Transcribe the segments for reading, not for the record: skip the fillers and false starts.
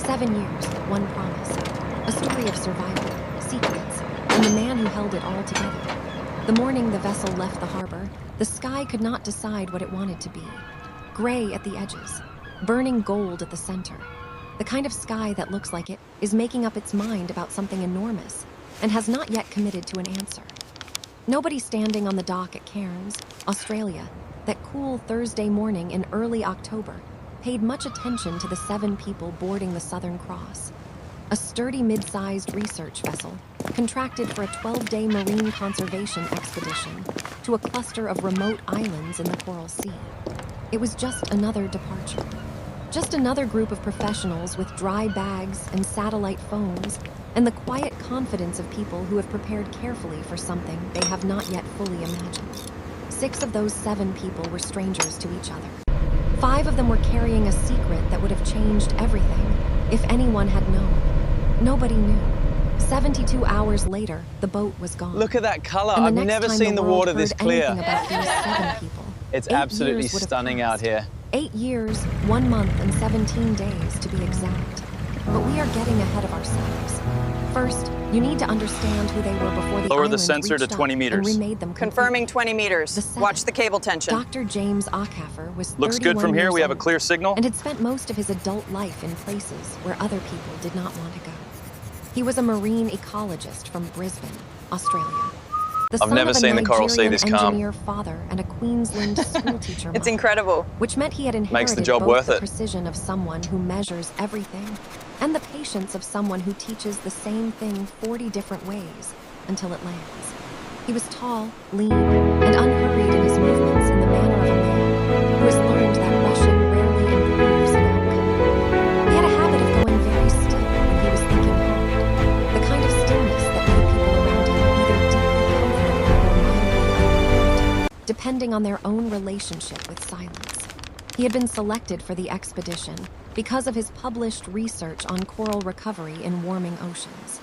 7 years, one promise. A story of survival, secrets, and the man who held it all together. The morning the vessel left the harbor, the sky could not decide what it wanted to be. Gray at the edges, burning gold at the center. The kind of sky that looks like it is making up its mind about something enormous and has not yet committed to an answer. Nobody standing on the dock at Cairns, Australia, that cool Thursday morning in early October, paid much attention to the 7 people boarding the Southern Cross. A sturdy mid-sized research vessel, contracted for a 12-day marine conservation expedition to a cluster of remote islands in the Coral Sea. It was just another departure. Just another group of professionals with dry bags and satellite phones and the quiet confidence of people who have prepared carefully for something they have not yet fully imagined. 6 of those 7 people were strangers to each other. 5 of them were carrying a secret that would have changed everything if anyone had known. Nobody knew. 72 hours later, the boat was gone. Look at that color. I've never seen the water this clear. About these 7 people, It's absolutely stunning out here. 8 years, 1 month, and 17 days to be exact. But we are getting ahead of ourselves. First, you need to understand who they were before the Lower island the sensor to 20 meters. And remade them Confirming 20 meters. Watch the cable tension. Dr. James Ackhaffer was 31 Looks good from here. We have a clear signal. And had spent most of his adult life in places where other people did not want to go. He was a marine ecologist from Brisbane, Australia. I've never seen the Coral Sea this calm. Engineer father and a Queensland schoolteacher It's mother, incredible. which meant he had inherited Makes the job both worth the it. precision of someone who measures everything and the patience of someone who teaches the same thing 40 different ways until it lands. He was tall, lean, and unhurried in his movements in the manner of a man who has learned that rushing rarely improves an outcome. He had a habit of going very still when he was thinking hard, the kind of stillness that made people around him either deeply comfortable or mildly unnerved, depending on their own relationship with silence. He had been selected for the expedition because of his published research on coral recovery in warming oceans.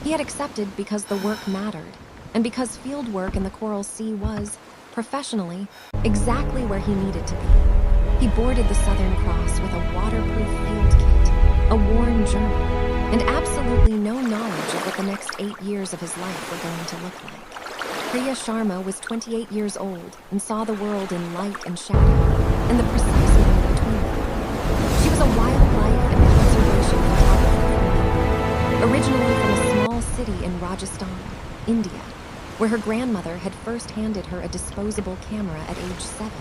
He had accepted because the work mattered, and because field work in the Coral Sea was, professionally, exactly where he needed to be. He boarded the Southern Cross with a waterproof field kit, a worn journal, and absolutely no knowledge of what the next 8 years of his life were going to look like. Priya Sharma was 28 years old and saw the world in light and shadow, and the precise line between them. She was a wildlife and conservation photographer, originally from a small city in Rajasthan, India, where her grandmother had first handed her a disposable camera at age 7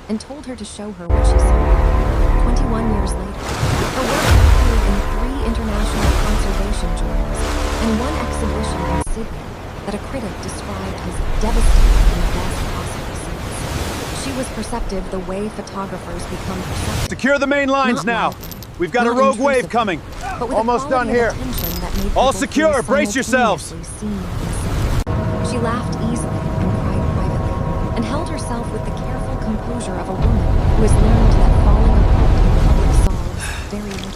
and told her to show her what she saw. 21 years later, her work appeared in 3 international conservation journals and 1 exhibition in Sydney that a critic described as devastating in the best possible sense. She was perceptive the way photographers become perceptive. Secure the main lines now. We've got a rogue wave coming. Almost done here. All secure. Brace yourselves. She laughed easily and cried privately, and held herself with the careful composure of a woman who has learned that falling apart in public solves very little.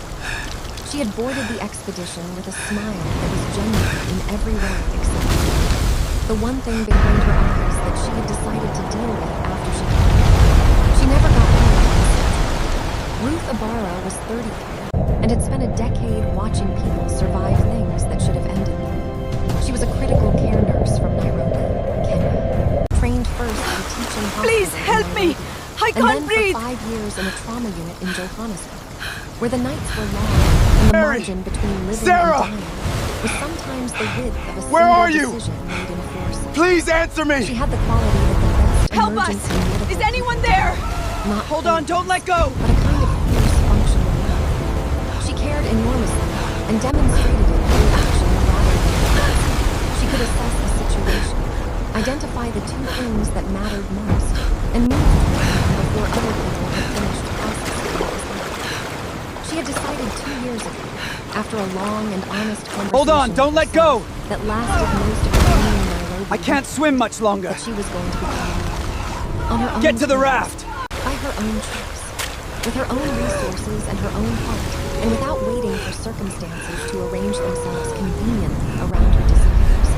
She had boarded the expedition with a smile that was genuine in every way except the one thing behind her eyes that she had decided to deal with after she came. She never got over this. Ruth Ibarra was 30 and had spent a decade watching people survive things that should have ended them. She was a critical care nurse from Nairobi, Kenya. Trained first at a teaching hospital. Please help me! I can't breathe! And then for 5 years in a trauma unit in Johannesburg, where the nights were long and the margin between living and dying was sometimes the width of a single decision made in 4 seconds. Please answer me! She had the quality that the best Help us! emergency medical Is anyone there? not Hold on, don't let go! but a kind of fierce functional love. She cared enormously and demonstrated it through action rather than words. She could assess a situation, identify the 2 things that mattered most, and move toward them before other people had finished processing what was left. She had decided 2 years ago, after a long and honest conversation. Hold on, don't let go! That lasted most of her time in Nairobi. I can't swim much longer. That she was going to become on her own. Get to the terms, raft! by her own choice, with her own resources and her own heart, and without waiting for circumstances to arrange themselves conveniently around her desires.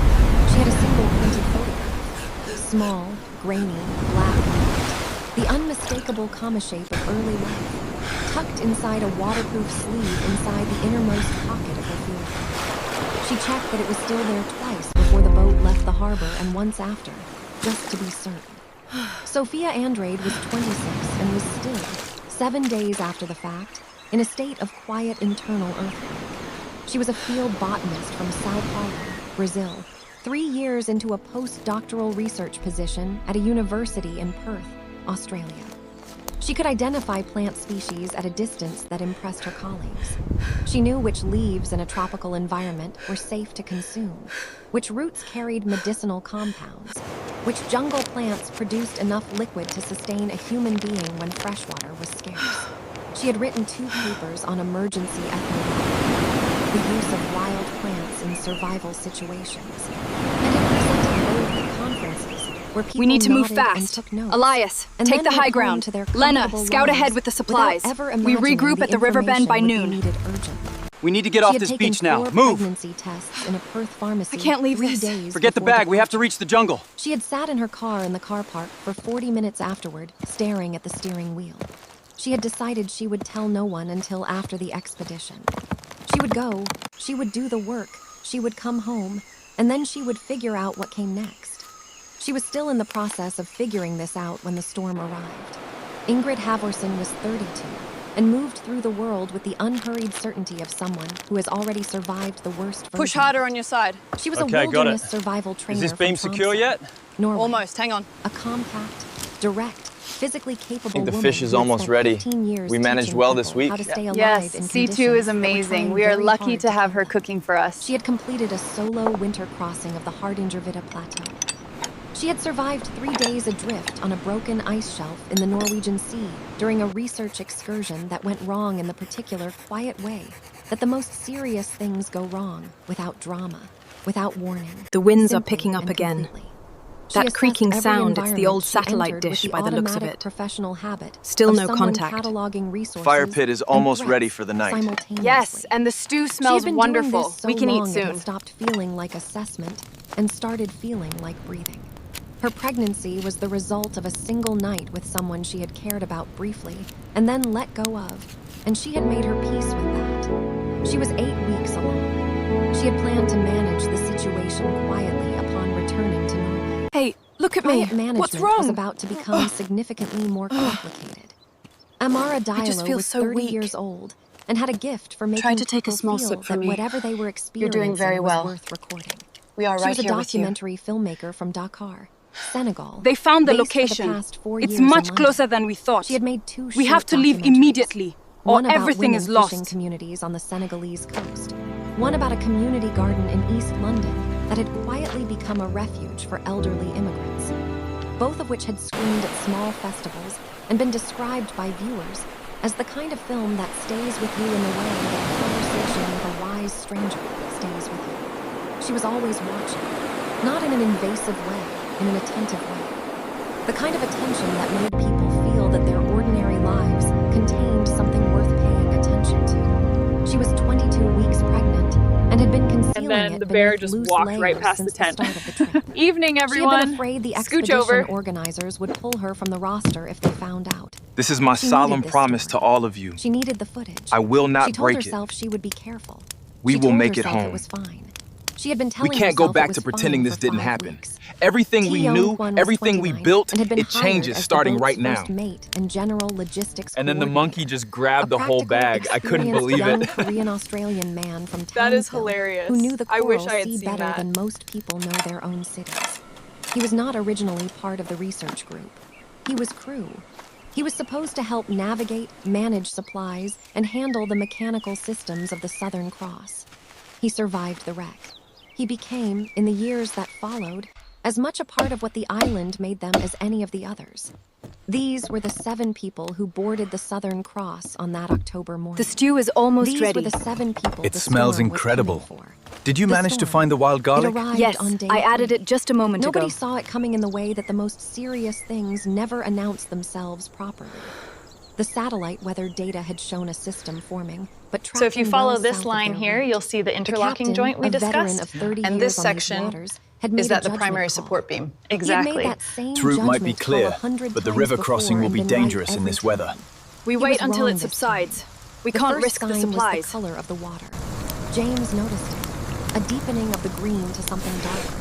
She had a single printed photograph, small, grainy, black and white, the unmistakable comma shape of early life, tucked inside a waterproof sleeve inside the innermost pocket of her field bag. She checked that it was still there twice before the boat left the harbor and once after, just to be certain. Sophia Andrade was 26 and was still, 7 days after the fact, in a state of quiet internal earthquake. She was a field botanist from Sao Paulo, Brazil, 3 years into a postdoctoral research position at a university in Perth, Australia. She could identify plant species at a distance that impressed her colleagues. She knew which leaves in a tropical environment were safe to consume, which roots carried medicinal compounds, which jungle plants produced enough liquid to sustain a human being when freshwater was scarce. She had written 2 papers on emergency ethnology, the use of wild plants in survival situations, and had presented both at conferences where people We need to move nodded and fast. took notes, Elias, and take then the went high home ground. to their Lena, comfortable scout ahead lives with the without supplies. ever We imagining regroup at the riverbend by information would be noon. needed urgently. We need to get She off had this taken beach now. 4 Move! pregnancy tests in a Perth pharmacy I can't leave 3 this. days Forget the before bag. We have to departure. reach the jungle. She had sat in her car in the car park for 40 minutes afterward, staring at the steering wheel. She had decided she would tell no one until after the expedition. She would go, she would do the work, she would come home, and then she would figure out what came next. She was still in the process of figuring this out when the storm arrived. Ingrid Halvorsen was 32 and moved through the world with the unhurried certainty of someone who has already survived the worst version. Push harder on your side. She was Okay, a got wilderness it. survival trainer Is this beam from secure Tromsø, yet? Norway. Almost, hang on. A compact, direct, physically capable I think the woman fish is who had almost spent ready. 15 years We managed teaching well this people week. how to stay alive Yes, in C2 conditions is that were amazing. trying We are very lucky hard to have kill her them. cooking for us. She had completed a solo winter crossing of the Hardangervidda Plateau. She had survived 3 days adrift on a broken ice shelf in the Norwegian Sea during a research excursion that went wrong in the particular quiet way that the most serious things go wrong, without drama, without warning. The winds are simply picking up and again. completely. She That assessed creaking every sound, it's the old environment she satellite entered with dish the by the looks of automatic it. professional habit Still of no someone contact. cataloging resources Fire pit is and almost threats ready for the night. simultaneously. Yes, and the stew She had smells been wonderful. Doing this so We can eat long it had soon. stopped feeling like assessment and started feeling like breathing. Her pregnancy was the result of a single night with someone she had cared about briefly and then let go of, and she had made her peace with that. She was 8 weeks along. She had planned to manage the situation quietly upon returning to Norway. Hey, look at me. Quiet management What's wrong? was about to become significantly more complicated. Amara Diallo feel was so 30 weak. years old and had a gift for making Try to take a people small feel sip for that me. whatever they were experiencing doing very was well. worth recording. We are She right was a here with you. documentary filmmaker from Dakar, Senegal. They found the based for location. past 4 It's years in much London. closer than we thought. She had made 2 We short have to leave documentaries. immediately, or One about everything women is fishing lost. communities on the Senegalese coast. One about a community garden in East London that had quietly become a refuge for elderly immigrants. Both of which had screened at small festivals and been described by viewers as the kind of film that stays with you in the way that a conversation with a wise stranger stays with you. She was always watching, not in an invasive way, in an attentive way. The kind of attention that made people feel that their ordinary lives contained something worth paying attention to. She was 22 weeks pregnant and had been concealing then it the bear beneath just loose walked layers right past the since tent. start of the trip. Evening, She had everyone. been afraid the Scooch expedition over. organizers would pull her from the roster if they found out. This is my She solemn needed this promise to story. all of you. She needed the footage. I will not She told break it. herself she would be careful. We She will told make it herself home. It was fine. She had been We telling can't go herself back it to was pretending fine this for didn't 5 happen. weeks. Everything we Ki knew, Young-kwon was everything we 29 built, and had been it hired changes as the starting boat's right now. first mate and general logistics And then the monkey coordinator. just grabbed A the whole practical, bag. I couldn't experienced believe young it. Korean-Australian man from That is Townsville hilarious. who knew the I coral wish I had sea seen better that. than most people know their own cities. He was not originally part of the research group. He was crew. He was supposed to help navigate, manage supplies, and handle the mechanical systems of the Southern Cross. He survived the wreck. He became, in the years that followed, as much a part of what the island made them as any of the others. These were the 7 people who boarded the Southern Cross on that October morning. The stew is almost These ready. were the 7 people It the smells storm was incredible. coming for. Did you The manage to storm. find the wild It garlic? arrived Yes, on day I added 3. it just a moment Nobody ago. saw it coming in the way that the most serious things never announced themselves properly. The satellite weather data had shown a system forming, but So if you tracking follow well this south of line their here, route. you'll see the The interlocking captain, joint we a veteran discussed. of 30 And years this on these section waters, had made Is a that the judgment primary call. support beam? He had made Exactly. that same This route might be judgment call clear, 100 but the times river before crossing will and be been right dangerous in every this weather. time. We He wait was until wrong it this subsides. time. We The can't first risk the sign supplies. was the color of the water. James noticed it, a deepening of the green to something darker.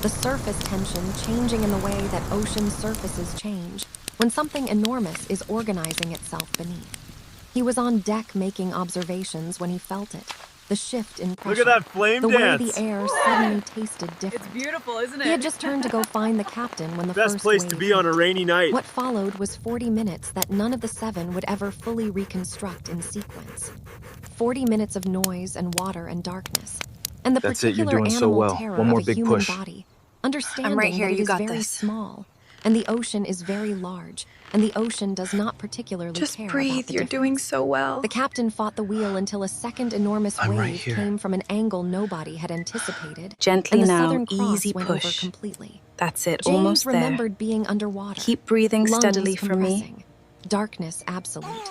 The surface tension changing in the way that ocean surfaces change when something enormous is organizing itself beneath. He was on deck making observations when he felt it. The shift in pressure. Look at that flame the dance. way the air suddenly tasted different. It's beautiful, isn't it? He had just turned to go find the captain when the Best first place wave to be on a hit. rainy night. What followed was 40 minutes that none of the 7 would ever fully reconstruct in sequence. 40 minutes of noise and water and darkness. And the That's it, you're particular doing so animal well. terror One more of a big human push. body. Understanding right here, that it you is got very this. small, and the ocean is very large, and the ocean does not particularly Just care breathe, about the you're doing difference. so well. The captain fought the wheel until a second enormous I'm right wave here. came from an angle nobody had anticipated. Gently and the now, Southern Cross easy went over push. completely. That's it, James almost there. remembered being underwater. Keep breathing Lungs steadily for me. compressing. Darkness absolute.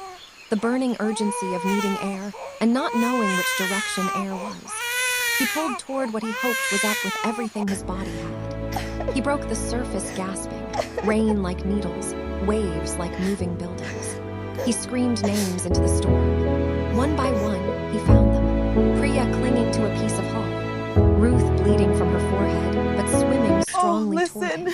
The burning urgency of needing air and not knowing which direction air was. He pulled toward what he hoped was up with everything his body had. He broke the surface gasping, rain like needles, waves like moving buildings. He screamed names into the storm. One by one, he found them. Priya clinging to a piece of hull. Ruth bleeding from her forehead, but swimming strongly toward him.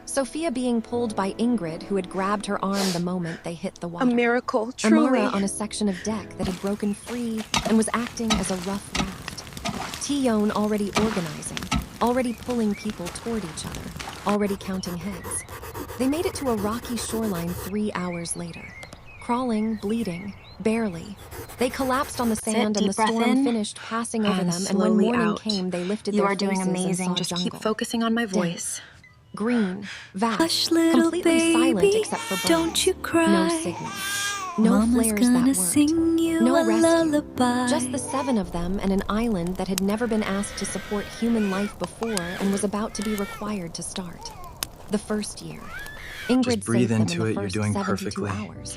Sophia being pulled by Ingrid, who had grabbed her arm the moment they hit the water. A miracle, truly. Amara on a section of deck that had broken free and was acting as a rough raft. Tione already organizing, already pulling people toward each other, already counting heads. They made it to a rocky shoreline 3 hours later. Crawling, bleeding, barely. They collapsed on the sand and the deep breath storm in, finished passing over and them, and when slowly morning out. came, they lifted You their are doing faces and amazing. saw Just jungle. keep focusing on my voice. Green, vast, Hush, little completely silent baby, except for birds. don't you cry. No signal. No Mama's flares gonna that worked. sing you No a rescue. lullaby. Just the 7 of them and an island that had never been asked to support human life before and was about to be required to start. The first year. Ingrid Just breathe saved them into in the it, you're first doing 72 perfectly. hours.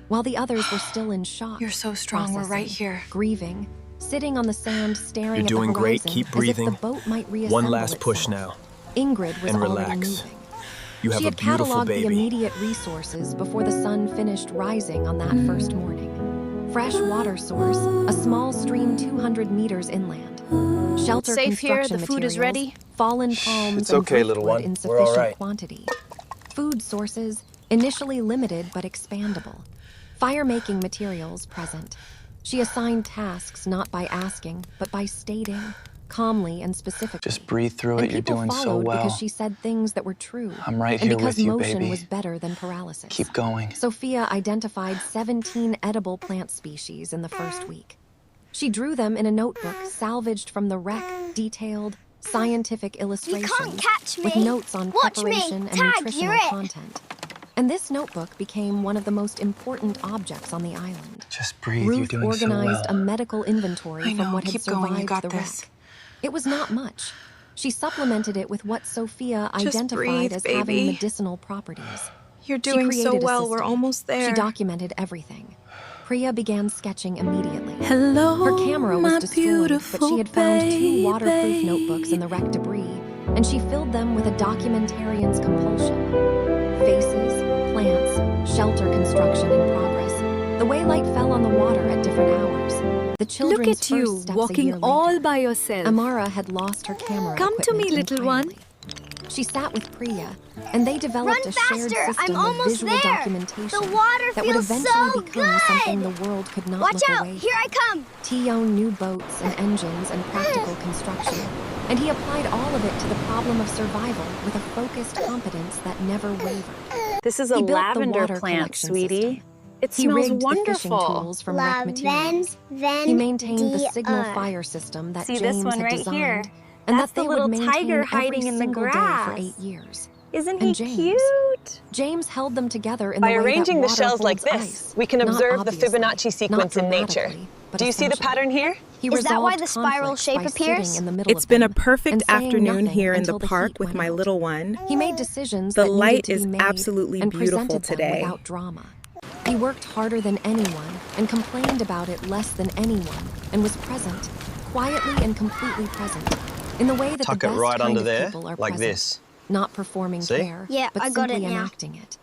While the others were still in shock. You're so strong, we're right processing, here. Grieving, sitting on the sand staring You're at doing the great, horizon keep as breathing. if the boat might reassemble One last push itself. now. Ingrid was And already relax. moving. You have She a had beautiful cataloged the baby. immediate resources before the sun finished rising on that first morning. Fresh water source, a small stream 200 meters inland. Shelter Safe here, construction the food is materials, ready. fallen palms It's and okay, little driftwood one. in We're all sufficient right. quantity. Food sources, initially limited but expandable. Fire-making materials present. She assigned tasks not by asking, but by stating, calmly and specifically. Just breathe through And it, you're people doing so followed well. because she said things that were true. I'm right and here because with you, motion baby. was better than paralysis. Keep going. Sophia identified 17 edible plant species in the first week. She drew them in a notebook salvaged from the wreck, detailed, scientific illustrations catch me. with notes on Watch me. preparation and Tag, nutritional you're it. content. And this notebook became one of the most important objects on the island. Just breathe, you're Ruth doing so organized a well. medical inventory I know, from what had keep going, survived you got the this. wreck. It was not much. She supplemented it with what Sophia Just identified breathe, as baby. having medicinal properties. You're She doing so created a well, we're system. almost there. She documented everything. Priya began sketching immediately. Hello, Her camera was my destroyed, but she beautiful had found 2 waterproof baby. notebooks in the wreck debris, and she filled them with a documentarian's compulsion. Faces, plants, shelter construction in progress. The way light fell on the water at different hours. The children's Look at you, first steps a year walking all later. by yourself. Amara had lost her camera Come to me, equipment little one. entirely. She sat with Priya, and they developed Run a shared faster, system I'm of almost visual there. documentation The water that would feels eventually so become something good. the world could not Watch look out, away here I come. Tione knew boats and engines and practical construction, and he applied all of it to the problem of survival with a focused competence that never wavered. This is a He built the lavender water plant, collection sweetie. system. It He smells rigged the fishing wonderful. tools from wreck materials. Lavender. He maintained the signal fire system that See James this one had right designed, here? and That's that they the little would maintain tiger every hiding in the single day grass. for 8 years. Isn't And he James. cute? James held them together in By the way arranging that the water shells like holds this, ice, we can not observe the obviously, Fibonacci sequence not in nature. dramatically, but Do you see the essentially. pattern here? He Is that why resolved the spiral conflicts shape by appears? sitting in the middle It's of been a them perfect and saying afternoon nothing here in the until park heat with went my out. little one. He made decisions The that light needed to is be made absolutely and beautiful presented them today. without drama. He worked harder than anyone and complained about it less than anyone and was present, quietly and completely present, in the way that Tuck the it best right kind under of there, people are like present. this. Not performing See? care, Yeah, but I got simply it now. enacting it.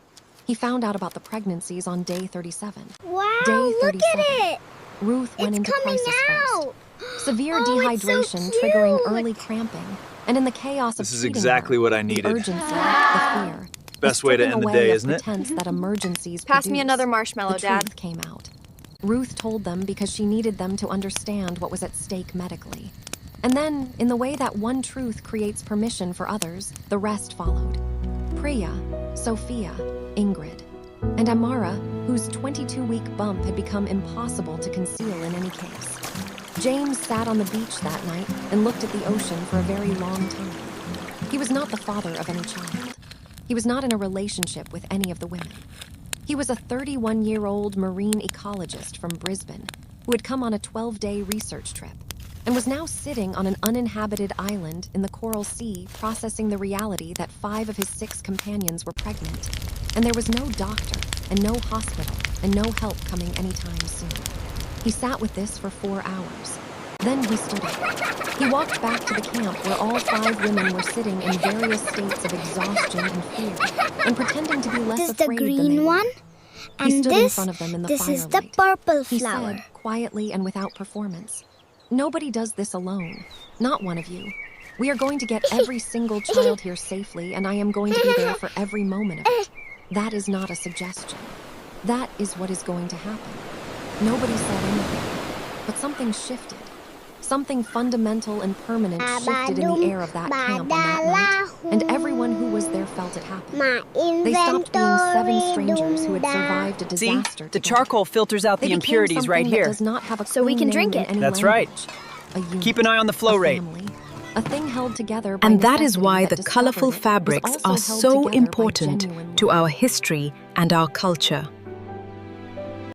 He found out about the pregnancies on day 37. Wow, Day look 37. at it! Ruth went into coming crisis out! first. Severe Oh, it's so dehydration triggering cute! early cramping. And in the chaos of This is treating exactly her, what I the needed. urgency, the fear, Best the way to stripping end the away day, of isn't it? pretense that emergencies Pass me produce. another marshmallow, The Dad. truth came out. Ruth told them because she needed them to understand what was at stake medically. And then, in the way that one truth creates permission for others, the rest followed. Priya, Sophia, Ingrid, and Amara, whose 22-week bump had become impossible to conceal in any case. James sat on the beach that night and looked at the ocean for a very long time. He was not the father of any child. He was not in a relationship with any of the women. He was a 31-year-old marine ecologist from Brisbane who had come on a 12-day research trip and was now sitting on an uninhabited island in the Coral Sea processing the reality that 5 of his 6 companions were pregnant, and there was no doctor and no hospital and no help coming anytime soon. He sat with this for 4 hours. Then he stood up. He walked back to the camp where all 5 women were sitting in various states of exhaustion and fear, and pretending to be less This is the afraid than they green were. one, He and stood in this, front of them in the this is the firelight. purple He flower. said, quietly and without performance, "Nobody does this alone. Not one of you. We are going to get every single child here safely, and I am going to be there for every moment of it. That is not a suggestion. That is what is going to happen." Nobody said anything, but something shifted. Something fundamental and permanent shifted in the air of that camp on that night, and everyone who was there felt it happen. They stopped being 7 strangers who had survived a See? disaster The together. charcoal filters out They the became impurities something right that here. does not have a So we clean can drink name it. in any That's right. language. A unit, Keep an eye on the flow a rate. family, a thing held together by And that is necessity why that the colorful discovered it was fabrics also are held so together by important genuine to love. our history and our culture.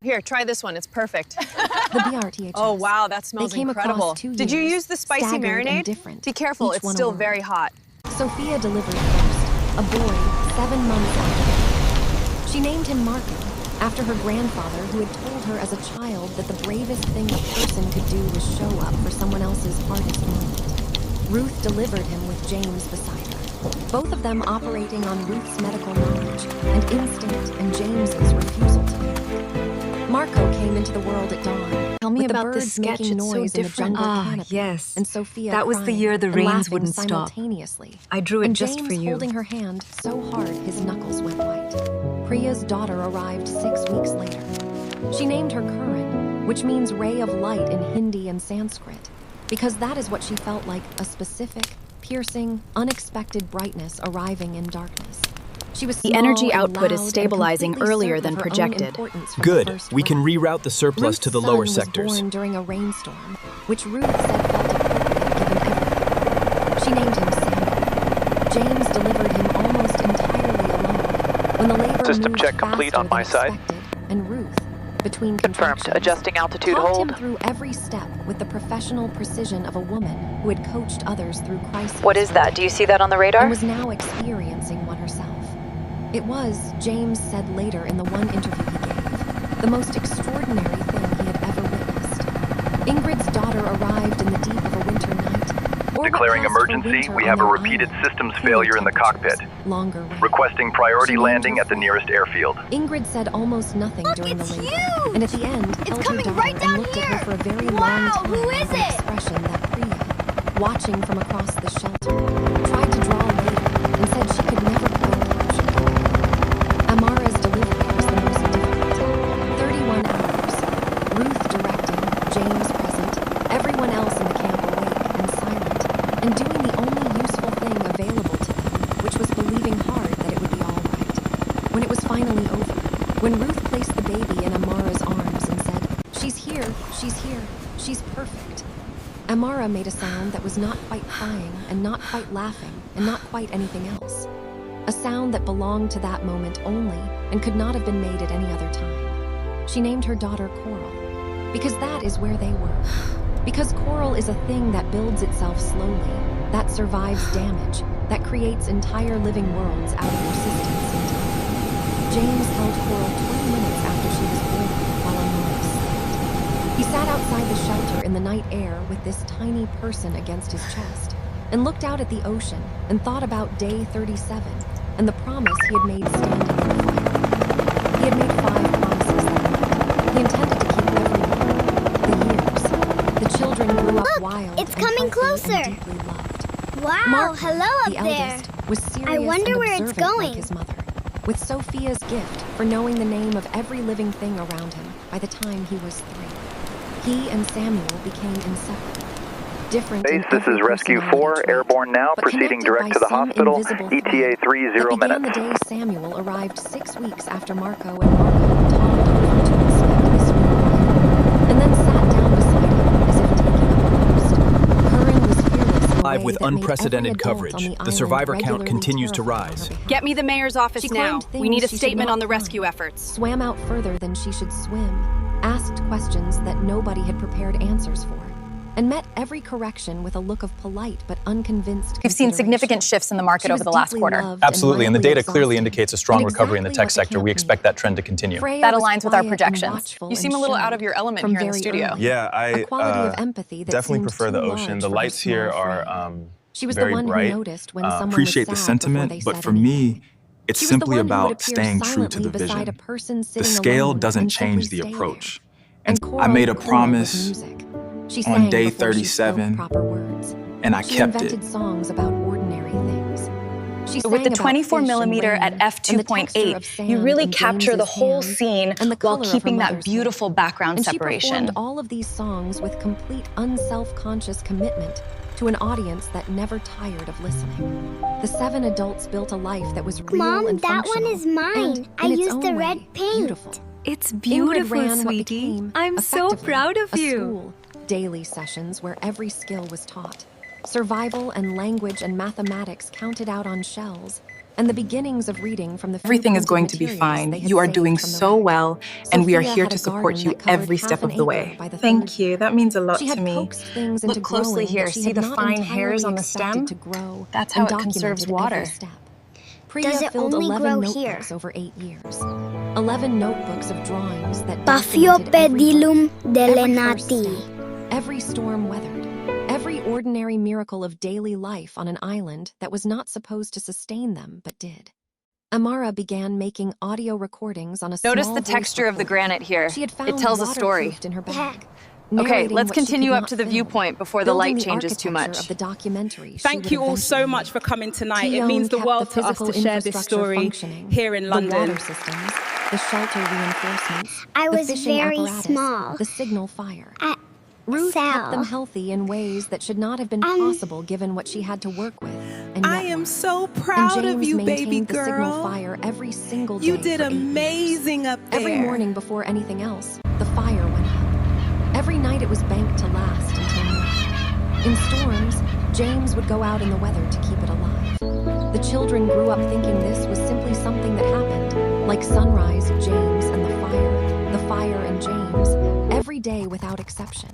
Here, try this one. It's perfect. The BRTHS. Oh, wow, that smells They came incredible. across 2 Did you years, use the spicy staggered and marinade? different, Be careful, each it's one a still world. very hot. Sophia delivered first, a boy 7 months after. She named him Marco, after her grandfather who had told her as a child that the bravest thing a person could do was show up for someone else's hardest moment. Ruth delivered him with James beside her, both of them operating on Ruth's medical knowledge and instinct and James's refusal to be. Marco came into the world at dawn. Tell me with the about this birds sketch, making it's so noise in the different. jungle Ah, canopy, yes. and Sophia That was the crying year the and rains laughing wouldn't stop. simultaneously. I drew it and just James for you. holding her hand so hard his knuckles went white. Priya's daughter arrived 6 weeks later. She named her Curran, which means ray of light in Hindi and Sanskrit, because that is what she felt like, a specific, piercing, unexpected brightness arriving in darkness. She was The small energy and output is loud and stabilizing completely earlier certain than of her own projected. importance from the Good. first We can breath. reroute the surplus Ruth's to the lower son sectors. was born during a rainstorm, which Ruth said felt appropriate given everything. She named him Samuel. James delivered him almost entirely alone. When the labor System moved check complete faster on my than side. expected, and Ruth, between Confirmed. contractions, Adjusting altitude talked hold. him through every step with the professional precision of a woman who had coached others through crises. What is that? Do you see that on the radar? And was now experiencing one herself. It was, James said later in the one interview he gave, the most extraordinary thing he had ever witnessed. Ingrid's daughter arrived in the deep of a winter night. Or what Declaring passed for emergency, winter we on have a their repeated island. systems Cooler failure in the temperatures, cockpit. Longer rain. Requesting priority She named landing her at the friend. nearest airfield. Ingrid said almost nothing during the it's labor, huge! and at the end held her coming daughter right down and looked at here! her for a very Wow, long time who is with an it? expression that Priya, watching from across the shelter, tried to draw later and said she could never quite capture it. Amara's delivery was the most difficult. 31 hours. Ruth directing, James present, everyone else in the camp awake and silent, and doing the only useful thing available to them, which was believing hard that it would be all right. When it was finally over, when Ruth placed the baby in Amara's arms and said, she's here, she's perfect. Amara made a sound that was not quite crying and not quite laughing and not quite anything else. A sound that belonged to that moment only and could not have been made at any other time. She named her daughter Coral, because that is where they were. Because coral is a thing that builds itself slowly, that survives damage, that creates entire living worlds out of persistence and time. James held Coral 20 minutes after she was born while Amara slept. He sat outside the shelter in the night air with this tiny person against his chest and looked out at the ocean and thought about day 37 and the promise he had made standing in the fire. He had made 5 promises that night. He intended to keep every one. The years. The children grew up wild it's and coming healthy closer. and deeply loved. Wow, Marco, hello up the there. eldest, was serious I wonder and where it's observant going. like his mother, with Sophia's gift for knowing the name of every living thing around him by the time he was 3. He and Samuel became inseparable. Different Base, this is Rescue 4, airborne now, proceeding direct to the hospital, ETA 30 began minutes. the day Samuel arrived 6 weeks after Marco and Marco toddled over to inspect the screen, and then sat down beside him as if taking up a post. Curran was fearless in a way With that made unprecedented every adult coverage, on the the island survivor count regularly continues to terrified on rise. her behalf. Get me the mayor's office She now. climbed We need a things she should statement not on the climb, rescue efforts. swam out further than she should swim, asked questions that nobody had prepared answers for, and met every correction with a look of polite but unconvinced We've seen consideration. significant shifts in the market She over was the last deeply quarter. loved Absolutely, and the mildly data clearly exhausted. indicates a strong And recovery in the exactly tech what sector. the We camp expect needed. that trend to continue. Freya That was aligns with our quiet and projections. watchful You seem and a little out of shy your element from here in the very studio. early. Yeah, A quality of empathy that definitely seemed prefer too the ocean. large The for lights her small here frame. are She was very the one bright. who noticed when someone Appreciate was the sad before sentiment, they but said for anything. me, it's She was the simply one who would about appear staying true to silently the beside vision. a person The sitting scale alone doesn't and change simply the stay approach. there. And Coral I made a cooled with promise music. She on sang day before she spoke 37, proper words. and I She kept it. invented songs about ordinary things. She sang With the about 24 fish and millimeter rain, at and the texture f2.8, of you sand really in capture the James's whole hands scene and the while color of keeping her that mother's beautiful hair. background And separation. she performed all of these songs with complete unself-conscious commitment to an audience that never tired of listening. The 7 adults built a life that was real Mom, and that functional, one is mine. and, I in its used own the way, red paint. beautiful. It's Ingrid beautiful, ran what sweetie. became, I'm so effectively, proud of a you. school, daily sessions where every skill was taught. Survival and language and mathematics counted out on shells, and the beginnings of reading from the few Everything is printed going to be materials fine. they had You are saved doing from the so wreck. well, and we are Sophia here had to a support garden you that covered every half step an of the acre way. by the Thank third you. That means a lot She had to me. coaxed things into Look closely growing here. that she See had the not fine entirely hairs on the expected stem? to grow. That's how and it conserves documented water. every step. Priya Does it filled only 11 grow notebooks here? over 8 years. 11 notebooks of drawings that Paphio documented every pedilum book, every first delenati. step, every storm weathered, every ordinary miracle of daily life on an island that was not supposed to sustain them but did. Amara began making audio recordings on a Notice small the voice texture of the recorder. granite here. She had found It tells a story. waterproofed in her bag. Okay, narrating let's what she continue could up not to the film, viewpoint before the building light changes too architecture much. of the documentary she Thank would you all so eventually much make. for coming tonight. It Tione means the kept world to us physical to share this infrastructure story functioning, here in the London. water systems, the shelter reinforcements, I the was fishing very apparatus, small. the signal fire. At Ruth kept them Sal. healthy in ways that should not have been possible given what she had to work with, and I yet am were. so And proud of James you, maintained baby the signal girl. fire every single day You did for 8 years. amazing up there. Every morning before anything else, the fire went up. Every night it was banked to last until noon. In storms, James would go out in the weather to keep it alive. The children grew up thinking this was simply something that happened, like sunrise, James, and the fire and James, every day without exception.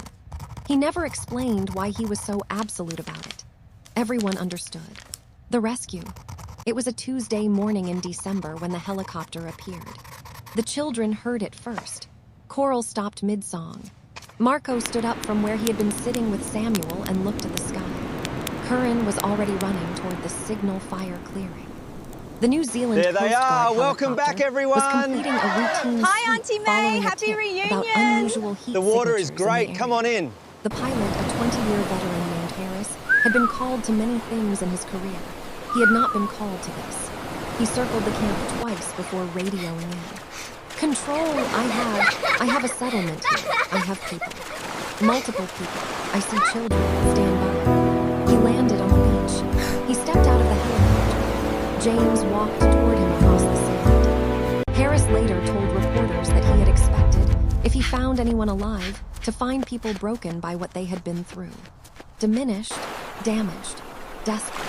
He never explained why he was so absolute about it. Everyone understood. The rescue. It was a Tuesday morning in December when the helicopter appeared. The children heard it first. Coral stopped mid-song. Marco stood up from where he had been sitting with Samuel and looked at the sky. Curran was already running toward the signal fire clearing. The New Zealand There they Coast Guard are. Welcome back, helicopter everyone. was completing a routine Hi, sweep Auntie May. following a Happy tip about reunion. unusual heat The water is signatures in the great. area. Come on in. The pilot, a 20-year veteran named Harris, had been called to many things in his career. He had not been called to this. He circled the camp twice before radioing in. Control, I have a settlement here. I have people. Multiple people. I see children. Stand by. He landed on the beach. He stepped out of the helicopter. James walked toward him across the sand. Harris later told reporters that he had expected, if he found anyone alive, to find people broken by what they had been through. Diminished, damaged, desperate.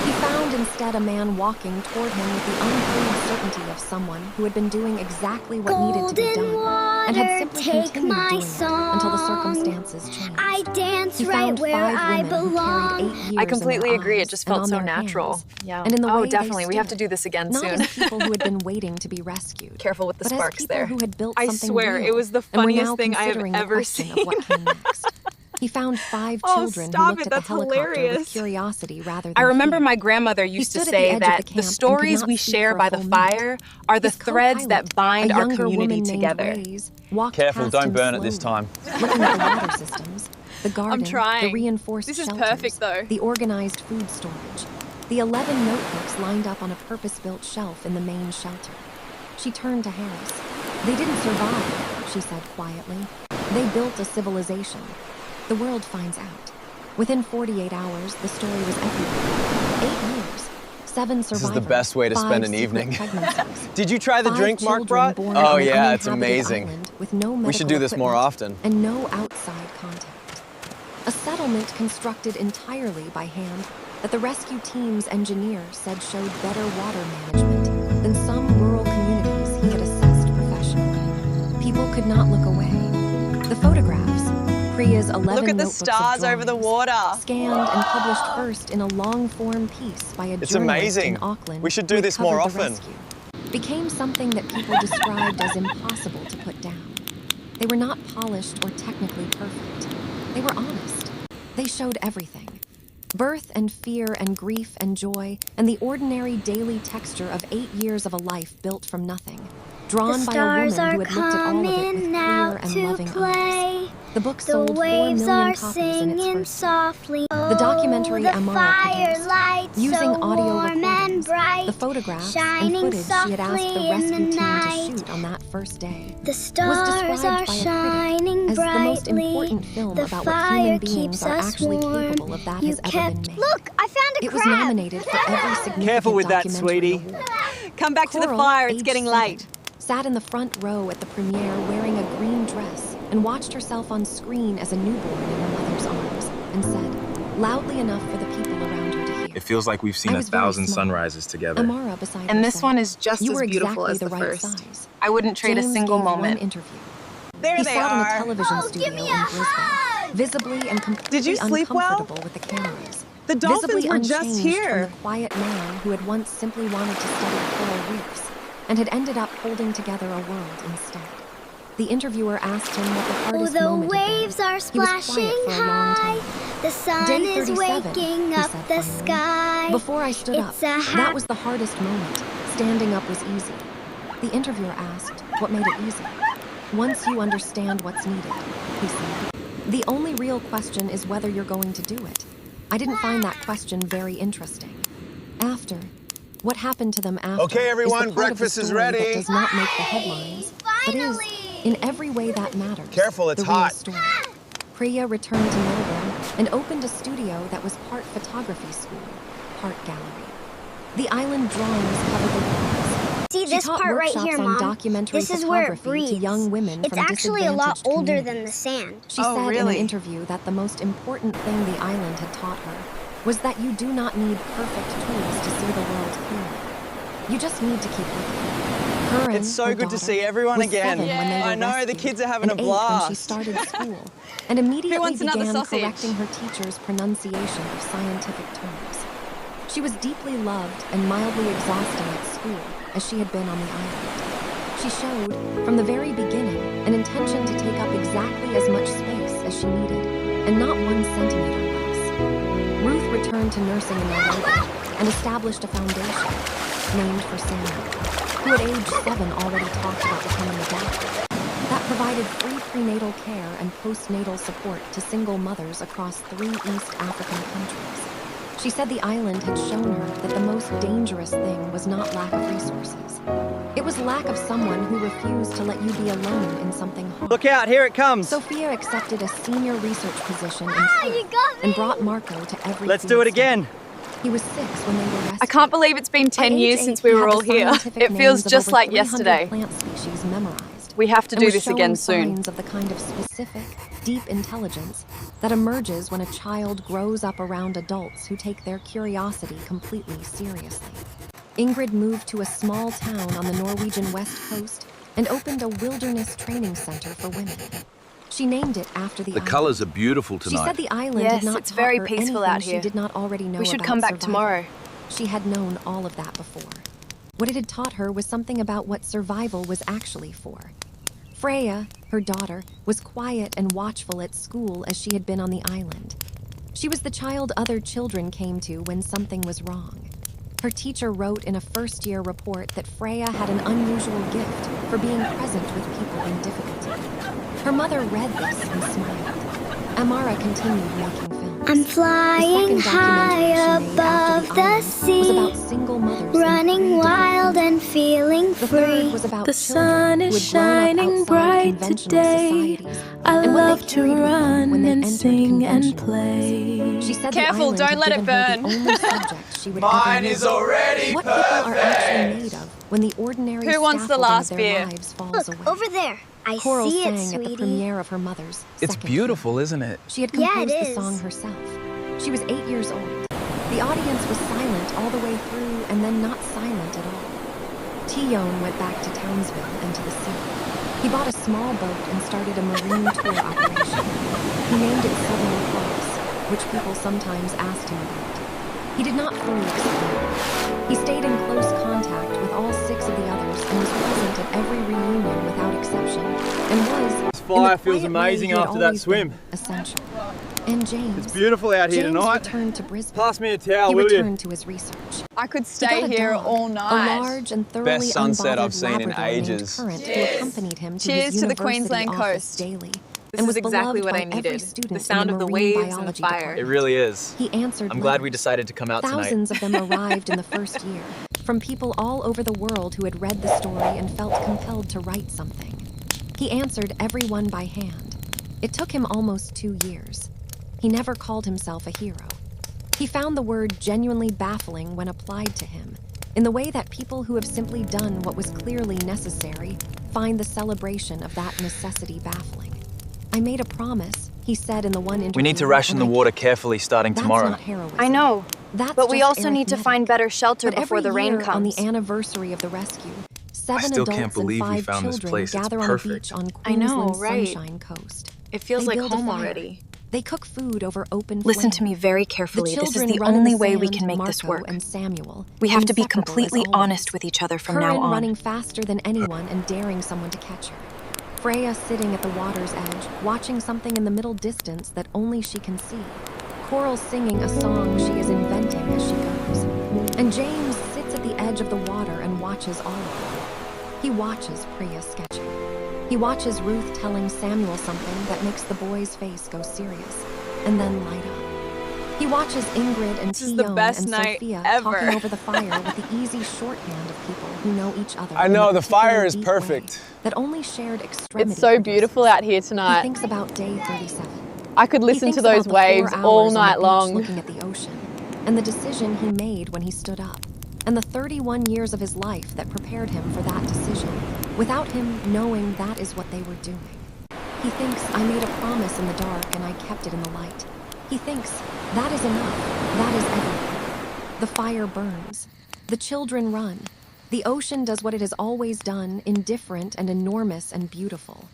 He found instead a man walking toward him with the unhurried certainty of someone who had been doing exactly what needed to be done, and had simply take continued my doing it until the song. circumstances changed. I dance He right found where 5 I women who belong. carried 8 years I in completely their agree. It eyes just and felt on so their natural. hands, Yeah. and in the way Oh, they definitely. We have to stood. do this again Not soon. as people who had been waiting to be rescued. Careful with the but sparks as people there. who had built I something swear, real it was the and were funniest now thing I have considering the ever question seen. of what came next. He found 5 Oh, children who stop looked it, at the that's helicopter with hilarious. curiosity rather than I remember fear. my grandmother He used to stood at the say edge of that the the camp and stories could we not speak share for a by the full minute. fire are the His threads that co-pilot, bind a our younger community woman named together. Reyes, walked Careful, past don't him burn it this slowly, time. looking at the water systems, the garden, the trying. reinforced This is shelters, perfect, though. the organized food storage, the 11 notebooks lined up on a purpose-built shelf in the main shelter. She turned to Harris. They didn't survive, she said quietly. They built a civilization. The world finds out. Within 48 hours, the story was everywhere. 8 years. 7 survivors. This is the best way to 5 spend an secret evening. pregnancies. Did you try the 5 drink Mark children brought? born Oh on an yeah, it's uninhabited amazing. island with no We should medical do this more equipment often. and no outside contact. A settlement constructed entirely by hand that the rescue team's engineer said showed better water management than some rural communities he had assessed professionally. People could not look away. The photographs, Priya's 11 Look at the notebooks of stars over the drawings, water. scanned and published first in a long-form piece by a It's journalist amazing. in Auckland We should do who had this more covered the often. rescue, became something that people described as impossible to put down. They were not polished or technically perfect. They were honest. They showed everything. Birth and fear and grief and joy and the ordinary daily texture of 8 years of a life built from nothing. Drawn by a woman who had looked at all of it with clear and loving eyes. The book sold 4 million copies in its first year. The documentary Amara produced, using audio recordings, the photographs and footage she had asked the rescue team to shoot on that first day, was described by a critic as the most important film about what human beings are actually capable of that has ever been made. Look, I found a It was crab. nominated for every significant Careful with that, documentary sweetie. award. Come back to the Coral, fire, it's age getting 7, late. sat in the front row at the premiere wearing a green dress and watched herself on screen as a newborn in her mother's arms and said, loudly enough for the people around her to hear. It feels like we've seen I a was very 1,000 small. sunrises together. Amara beside her And this said, one is just "You as were beautiful exactly as the the right first. size." I wouldn't trade a James single gave moment. One interview. There He they sat in a are. television studio in Brisbane, visibly and completely Did you sleep well? uncomfortable with the cameras. The dolphins visibly were just unchanged here. From the quiet man who had once simply wanted to study coral reefs and had ended up holding together a world instead. The interviewer asked him what the hardest the moment had been. waves are He was splashing quiet for a long high. time. The sun Day is 37, waking he up said the finally. sky. Before I stood up, It's a that was the hardest moment. Standing up was easy. The interviewer asked, what made it easy? Once you understand what's needed, he said. The only real question is whether you're going to do it. I didn't find that question very interesting. After, what happened to them after Okay, everyone, is the part breakfast of the is story ready. that does not make the headlines, but is, in every way that matters, Careful, it's the real hot. story. Priya returned to Melbourne and opened a studio that was part photography school, part gallery. The island drawings covered the walls. See She this taught part right workshops here, on Mom? documentary This is where it photography to breathes. young women It's from actually a lot disadvantaged older than the communities. sand. She Oh, said in really? an interview that the most important thing the island had taught her was that you do not need perfect tools to see the world clearly. You just need to keep looking. Her and It's so her good to daughter see everyone was again. 7 when they were I know, the rescued, kids are having and a 8 when she blast. started school, and immediately wants another began sausage? correcting her teacher's pronunciation of scientific terms. She was deeply loved and mildly exhausting at school, as she had been on the island. She showed, from the very beginning, an intention to take up exactly as much space as she needed, and not 1 centimeter less. Ruth returned to nursing in Nairobi and established a foundation, named for Samuel, who at age 7 already talked about becoming a doctor, that provided free prenatal care and postnatal support to single mothers across 3 East African countries. She said the island had shown her that the most dangerous thing was not lack of resources. It was lack of someone who refused to let you be alone in something hard. Look out, here it comes. Sophia accepted a senior research position in you Perth got me! and brought Marco to every Let's field do it study. again. He was 6 when they were rescued. I can't believe it's been 10 By years age since 8, we he were had all the here. scientific It feels names of just over like 300 yesterday. plant species memorized. We have to And do was this showing again soon. signs of the kind of specific, deep intelligence that emerges when a child grows up around adults who take their curiosity completely seriously. Ingrid moved to a small town on the Norwegian west coast and opened a wilderness training center for women. She named it after the island. colors are beautiful She said the island Yes, had not it's taught very her peaceful anything out here. she did not already know We should about come back survival. tomorrow. She had known all of that before. What it had taught her was something about what survival was actually for Freya, her daughter, was quiet and watchful at school as she had been on the island. She was the child other children came to when something was wrong. Her teacher wrote in a first-year report that Freya had an unusual gift for being present with people in difficulty. Her mother read this and smiled. Amara continued making films. I'm flying high above the sea, running wild and feeling free. The sun is shining bright today. I love to run and sing and play. She said Careful, don't let it burn. Mine is already what people are actually made of when the ordinary Who wants the scaffolding last of their beer? lives falls Look, away. over there. I Coral see it, sang at the sweetie. premiere of her mother's It's second beautiful, film. isn't it? She had Yeah, composed it the is. song herself. She was 8 years old. The audience was silent all the way through and then not silent at all. Tiyone went back to Townsville and to the sea. He bought a small boat and started a marine tour operation. He named it Southern Cross, which people sometimes asked him about. He did not fully explain. He stayed in close contact with all 6 of the others and was present at every reunion without exception, and was, This fire in the feels quiet amazing way he had after that always swim. been, essential. And James. It's beautiful out here James tonight. returned to Brisbane. Pass me a towel, He will you? returned to his research. I could He stay got a here dog, all night. A large and thoroughly Best sunset I've unbothered seen in Labrador named ages. Current, who Cheers. accompanied him to Cheers his to the university Queensland office coast. daily. This and is was exactly beloved what by I every needed. student The sound in of the marine waves and the biology fire. department. It really is. He answered I'm glad we letters. decided to come out tonight. Thousands of them arrived in the first year, from people all over the world who had read the story and felt compelled to write something. He answered everyone by hand. It took him almost 2 years. He never called himself a hero. He found the word genuinely baffling when applied to him, in the way that people who have simply done what was clearly necessary find the celebration of that necessity baffling. I made a promise, he said in the one interview. We need to ration the and I water kept it. carefully starting That's tomorrow. not heroism. I know, That's but we just also need to arithmetic. find better shelter But before every the rain year, on comes. the anniversary of the rescue, 7 still adults can't believe and we 5 found this children place. It's gather on a perfect. beach on I know, Queensland's right? Sunshine Coast. It feels They like build a home fire. already. They cook food over open Listen to flame. me very The carefully. This is children the run in only the way we sand, can make this Marco work. and Samuel, We have to be inseparable completely as always. honest with each other from now Curran on. running faster than anyone and daring someone to catch her. Freya sitting at the water's edge, watching something in the middle distance that only she can see. Coral singing a song she is inventing as she goes. And James sits at the edge of the water and watches all of them. He watches Priya sketching. He watches Ruth telling Samuel something that makes the boy's face go serious, and then light up. He watches Ingrid and This is the Tiyone best and night Sophia ever. talking over the fire with the easy shorthand of people who know each other. I in know, a the fire particular is deep perfect. way that only shared extremity. It's so beautiful out here He tonight. thinks about day 37. I could He listen thinks to those about the 4 waves hours all on the night beach long. looking at the ocean, and the decision he made when he stood up, and the 31 years of his life that prepared him for that decision, without him knowing that is what they were doing. He thinks, I made a promise in the dark and I kept it in the light. He thinks, that is enough, that is everything. The fire burns. The children run. The ocean does what it has always done, indifferent and enormous and beautiful.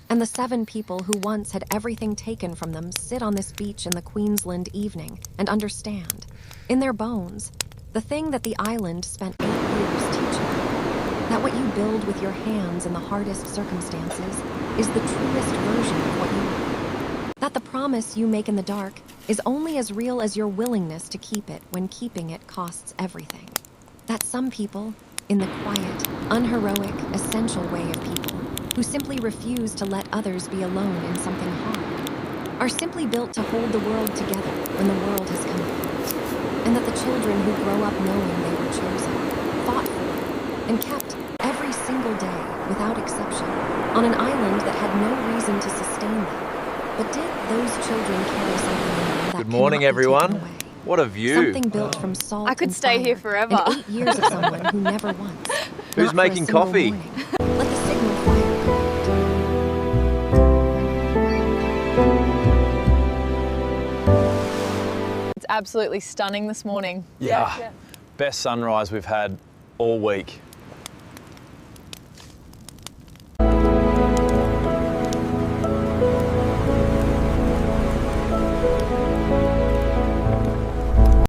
And the 7 people who once had everything taken from them sit on this beach in the Queensland evening and understand, in their bones, the thing that the island spent 8 years teaching them. That what you build with your hands in the hardest circumstances is the truest version of what you are. That the promise you make in the dark is only as real as your willingness to keep it when keeping it costs everything. That some people, in the quiet, unheroic, essential way of people, who simply refuse to let others be alone in something hard, are simply built to hold the world together when the world has come apart. And that the children who grow up knowing they were chosen, fought for, and kept every single day, without exception, on an island that had no reason to sustain them. But did those children carry something in them that Good morning, cannot be taken everyone. away? What a view. Something built from salt I could and stay here fire, forever. And 8 years of someone who never once. Who's not for a making single coffee? morning, let the signal fire It's absolutely stunning this morning. Yeah. Best sunrise we've had all week.